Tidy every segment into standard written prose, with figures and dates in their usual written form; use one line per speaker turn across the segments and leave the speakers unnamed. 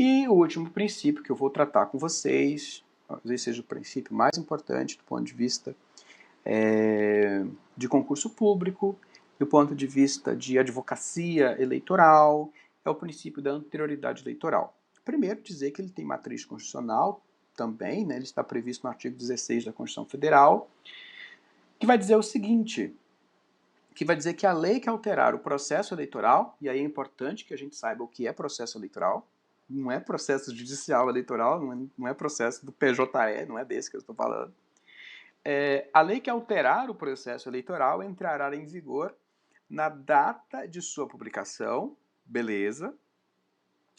E o último princípio que eu vou tratar com vocês, talvez seja o princípio mais importante do ponto de vista de concurso público, do ponto de vista de advocacia eleitoral, é o princípio da anterioridade eleitoral. Primeiro, dizer que ele tem matriz constitucional também, né? Ele está previsto no artigo 16 da Constituição Federal, que vai dizer o seguinte, que vai dizer que a lei que alterar o processo eleitoral, e aí é importante que a gente saiba o que é processo eleitoral, não é processo judicial eleitoral, não é processo do PJE, não é desse que eu estou falando. A lei que alterar o processo eleitoral entrará em vigor na data de sua publicação, beleza,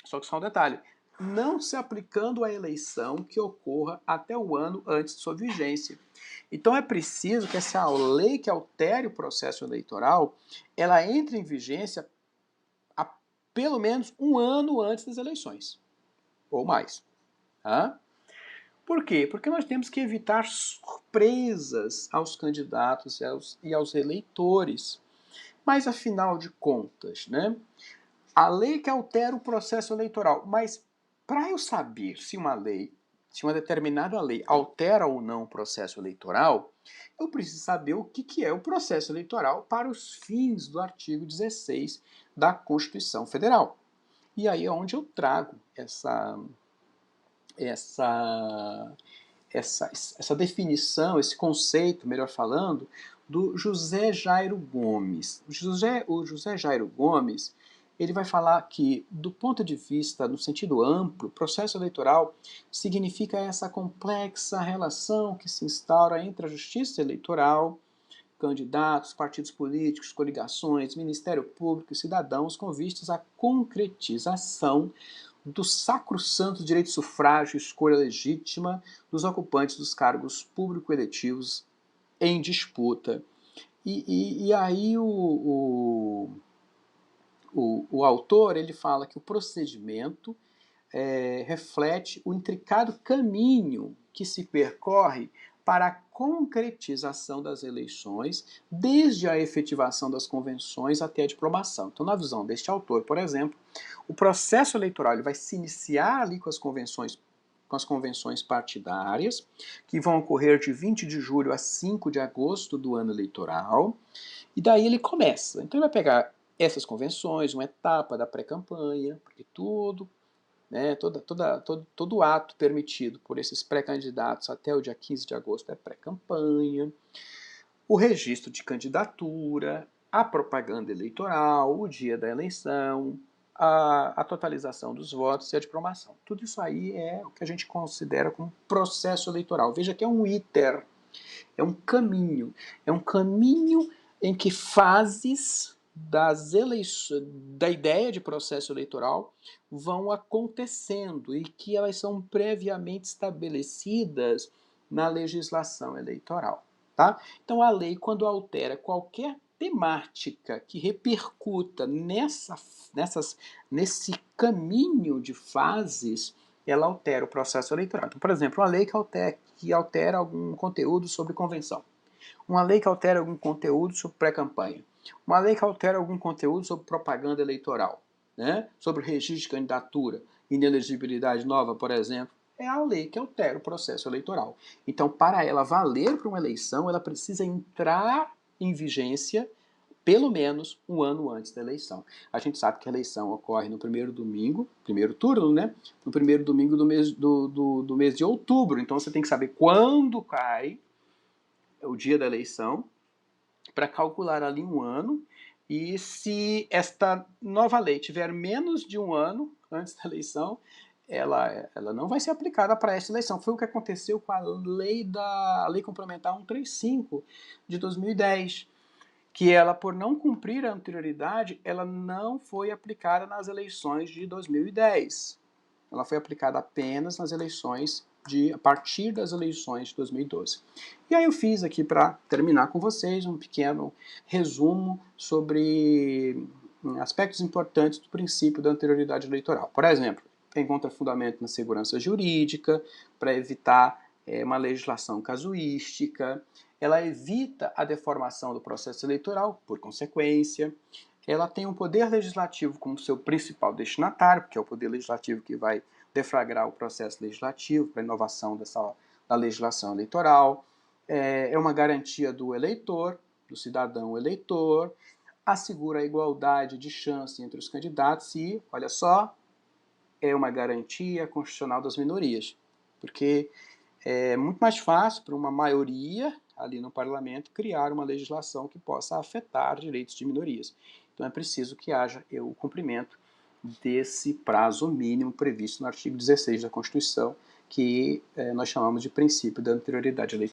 só que só um detalhe, não se aplicando à eleição que ocorra até o ano antes de sua vigência. Então é preciso que essa lei que altere o processo eleitoral, ela entre em vigência a pelo menos um ano antes das eleições, ou mais. Tá? Por quê? Porque nós temos que evitar surpresas aos candidatos e aos eleitores. Mas, afinal de contas, né, a lei que altera o processo eleitoral, mas para eu saber se uma determinada lei altera ou não o processo eleitoral, eu preciso saber o que é o processo eleitoral para os fins do artigo 16 da Constituição Federal. E aí é onde eu trago essa definição, esse conceito, melhor falando, do José Jairo Gomes. O José Jairo Gomes, ele vai falar que, do ponto de vista, no sentido amplo, processo eleitoral significa essa complexa relação que se instaura entre a justiça eleitoral, candidatos, partidos políticos, coligações, Ministério Público e cidadãos com vistas à concretização do sacrossanto direito de sufrágio e escolha legítima dos ocupantes dos cargos público-eletivos em disputa. E aí o autor ele fala que o procedimento reflete o intricado caminho que se percorre para a concretização das eleições, desde a efetivação das convenções até a diplomação. Então, na visão deste autor, por exemplo, o processo eleitoral ele vai se iniciar ali com as convenções partidárias, que vão ocorrer de 20 de julho a 5 de agosto do ano eleitoral, e daí ele começa. Então ele vai pegar essas convenções, uma etapa da pré-campanha, porque todo ato permitido por esses pré-candidatos até o dia 15 de agosto é pré-campanha, o registro de candidatura, a propaganda eleitoral, o dia da eleição, a totalização dos votos e a diplomação. Tudo isso aí é o que a gente considera como processo eleitoral. Veja que é um iter, é um caminho em que fases da ideia de processo eleitoral vão acontecendo e que elas são previamente estabelecidas na legislação eleitoral. Tá? Então a lei, quando altera qualquer temática que repercuta nesse caminho de fases, ela altera o processo eleitoral. Então, por exemplo, uma lei que altera algum conteúdo sobre convenção, uma lei que altera algum conteúdo sobre pré-campanha, uma lei que altera algum conteúdo sobre propaganda eleitoral, né? Sobre registro de candidatura, inelegibilidade nova, por exemplo, é a lei que altera o processo eleitoral. Então, para ela valer para uma eleição, ela precisa entrar em vigência pelo menos um ano antes da eleição. A gente sabe que a eleição ocorre no primeiro domingo, primeiro turno, né? No primeiro domingo do mês de outubro. Então você tem que saber quando cai o dia da eleição para calcular ali um ano. E se esta nova lei tiver menos de um ano antes da eleição, ela não vai ser aplicada para esta eleição. Foi o que aconteceu com a lei complementar 135 de 2010, que ela, por não cumprir a anterioridade, ela não foi aplicada nas eleições de 2010. Ela foi aplicada apenas nas eleições a partir das eleições de 2012. E aí eu fiz aqui, para terminar com vocês, um pequeno resumo sobre aspectos importantes do princípio da anterioridade eleitoral. Por exemplo, encontra fundamento na segurança jurídica, para evitar uma legislação casuística, ela evita a deformação do processo eleitoral, por consequência, ela tem o poder legislativo como seu principal destinatário, porque é o poder legislativo que vai deflagrar o processo legislativo para a inovação da legislação eleitoral. É uma garantia do eleitor, do cidadão eleitor, assegura a igualdade de chance entre os candidatos e, olha só, é uma garantia constitucional das minorias, porque é muito mais fácil para uma maioria ali no parlamento criar uma legislação que possa afetar direitos de minorias. Então é preciso que haja o cumprimento desse prazo mínimo previsto no artigo 16 da Constituição, que nós chamamos de princípio da anterioridade eleitoral.